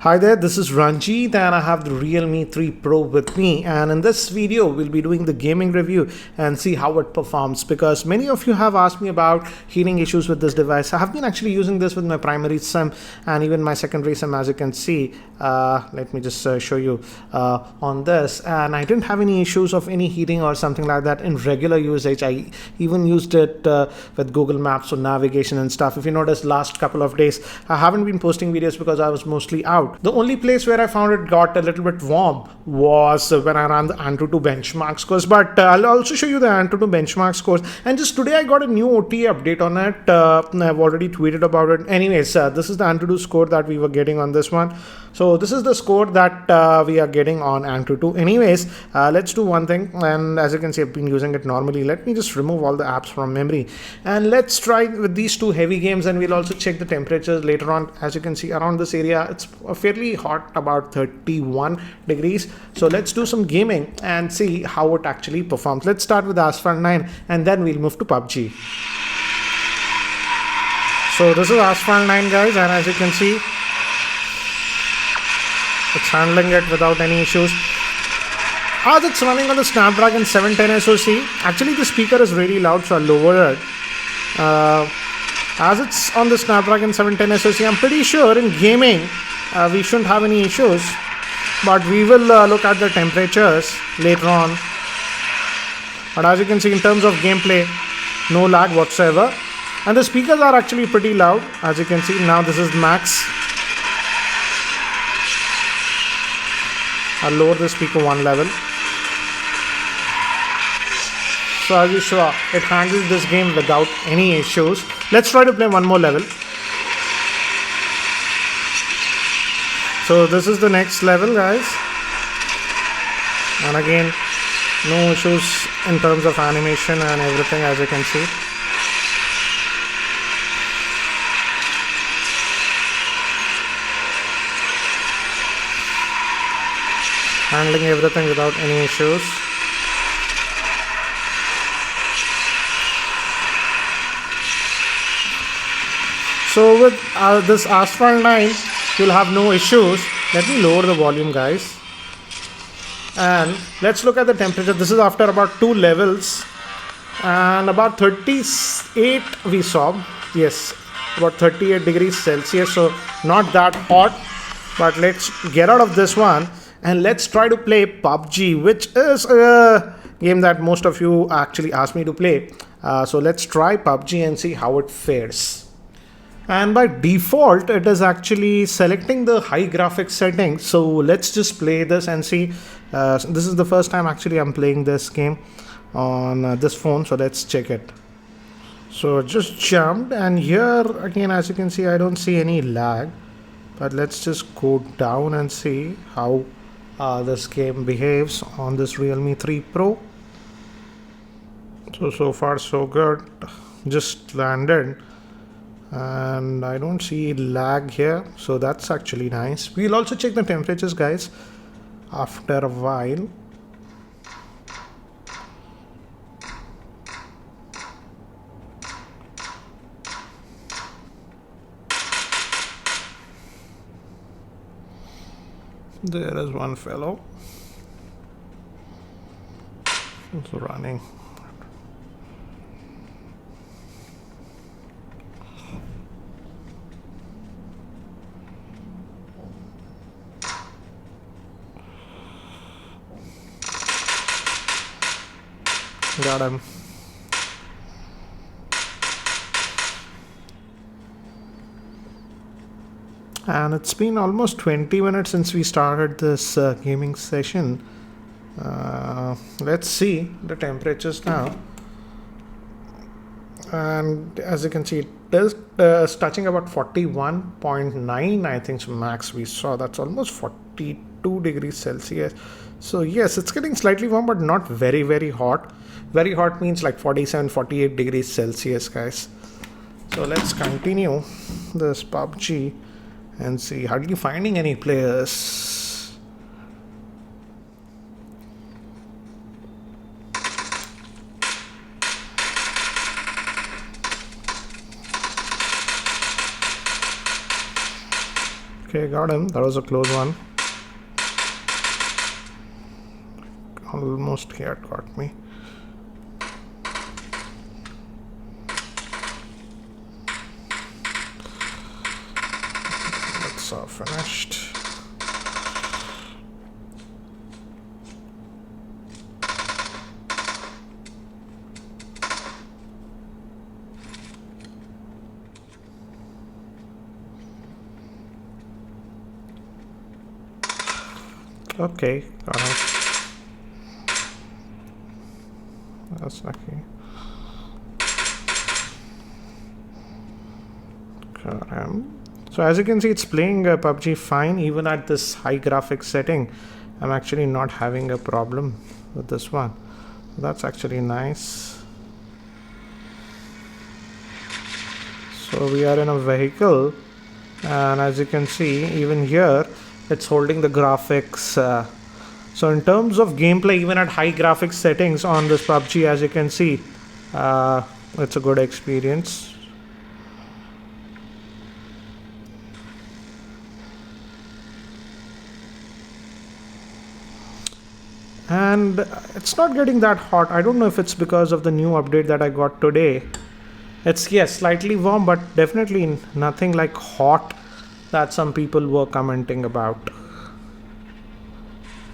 Hi there, this is Ranjit and I have the Realme 3 Pro with me, and in this video we'll be doing the gaming review and see how it performs, because many of you have asked me about heating issues with this device. I have been actually using this with my primary SIM and even my secondary SIM, as you can see. Let me just show you on this, and I didn't have any issues of any heating or something like that in regular usage. I even used it with Google Maps for navigation and stuff. If you notice, last couple of days I haven't been posting videos because I was mostly out. The only place where I found it got a little bit warm was when I ran the Antutu benchmark scores, but I'll also show you the Antutu benchmark scores. And just today I got a new OTA update on it. I've already tweeted about it. Anyways, this is the Antutu score that we were getting on this one. So this is the score that we are getting on Antutu. Anyways, let's do one thing, and as you can see, I've been using it normally. Let me just remove all the apps from memory, and let's try with these two heavy games, and we'll also check the temperatures later on. As you can see, around this area it's fairly hot, about 31 degrees. So let's do some gaming and see how it actually performs. Let's start with Asphalt 9 and then we'll move to Pubg. So this is Asphalt 9, guys, and as you can see, it's handling it without any issues. As it's running on the Snapdragon 710 SoC. Actually the speaker is really loud, so I'll lower it. As it's on the Snapdragon 710 SoC, I'm pretty sure in gaming we shouldn't have any issues, but we will look at the temperatures later on. But as you can see, in terms of gameplay, no lag whatsoever, and the speakers are actually pretty loud. As you can see, now this is max. I'll lower the speaker one level. So as you saw, it handles this game without any issues. Let's try to play one more level. So this is the next level, guys, and again no issues in terms of animation and everything, as you can see. Handling everything without any issues. So with this Asphalt 9, you'll have no issues. Let me lower the volume, guys, and let's look at the temperature. This is after about 2 levels, and about 38 we saw. Yes, about 38 degrees Celsius, so not that hot. But let's get out of this one and let's try to play Pubg, which is a game that most of you actually asked me to play. So let's try Pubg and see how it fares. And by default, it is actually selecting the high graphics settings. So let's just play this and see. This is the first time actually I'm playing this game on this phone. So let's check it. So just jumped, and here again, as you can see, I don't see any lag. But let's just go down and see how this game behaves on this Realme 3 Pro. So far so good. Just landed, and I don't see lag here, so that's actually nice. We'll also check the temperatures, guys, after a while. There is one fellow. It's running. Got him. And it's been almost 20 minutes since we started this gaming session. Let's see the temperatures now. And as you can see, it is touching about 41.9, I think, so max we saw. That's almost 42 degrees Celsius. So yes, it's getting slightly warm, but not very, very hot. Very hot means like 47, 48 degrees Celsius, guys. So let's continue this Pubg and see, hardly finding any players. Okay, got him. That was a close one. Almost here got me. That's all finished. Okay, got him. That's lucky. Got him. So as you can see, it's playing PUBG fine even at this high graphics setting. I'm actually not having a problem with this one. That's actually nice. So we are in a vehicle, and as you can see, even here it's holding the graphics. So in terms of gameplay, even at high graphics settings on this PUBG, as you can see, it's a good experience. And it's not getting that hot. I don't know if it's because of the new update that I got today. It's, yes, slightly warm, but definitely nothing like hot that some people were commenting about.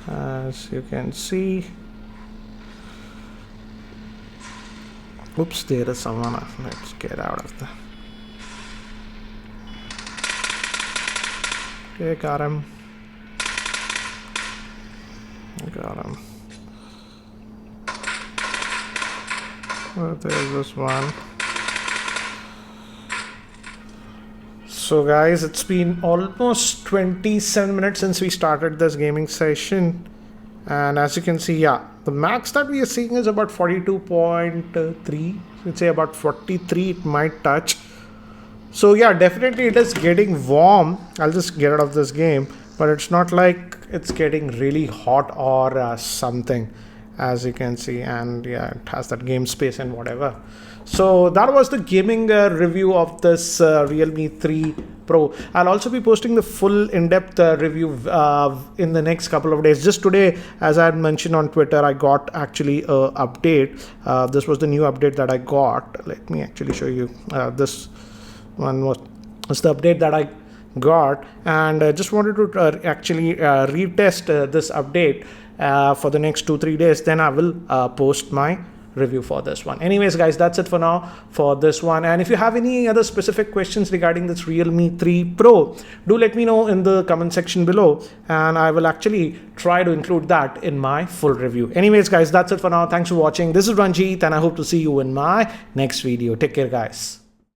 As you can see, oops, there is someone. Let's get out of there. Okay, got him. Got him. Well, there's this one. So guys, it's been almost 27 minutes since we started this gaming session, and as you can see, yeah, the max that we are seeing is about 42.3. Let's say about 43 it might touch. So yeah, definitely it is getting warm. I'll just get out of this game, but it's not like it's getting really hot or something, as you can see. And yeah, it has that game space and whatever. So that was the gaming review of this Realme 3 Pro. I'll also be posting the full in-depth review in the next couple of days. Just today, as I had mentioned on Twitter, I got actually an update. This was the new update that I got. Let me actually show you. This one was the update that I got, and I just wanted to actually retest this update for the next 2-3 days. Then I will post my review for this one. Anyways guys, that's it for now for this one, and if you have any other specific questions regarding this Realme 3 Pro, do let me know in the comment section below, and I will actually try to include that in my full review. Anyways guys, that's it for now. Thanks for watching. This is Ranjit, and I hope to see you in my next video. Take care guys.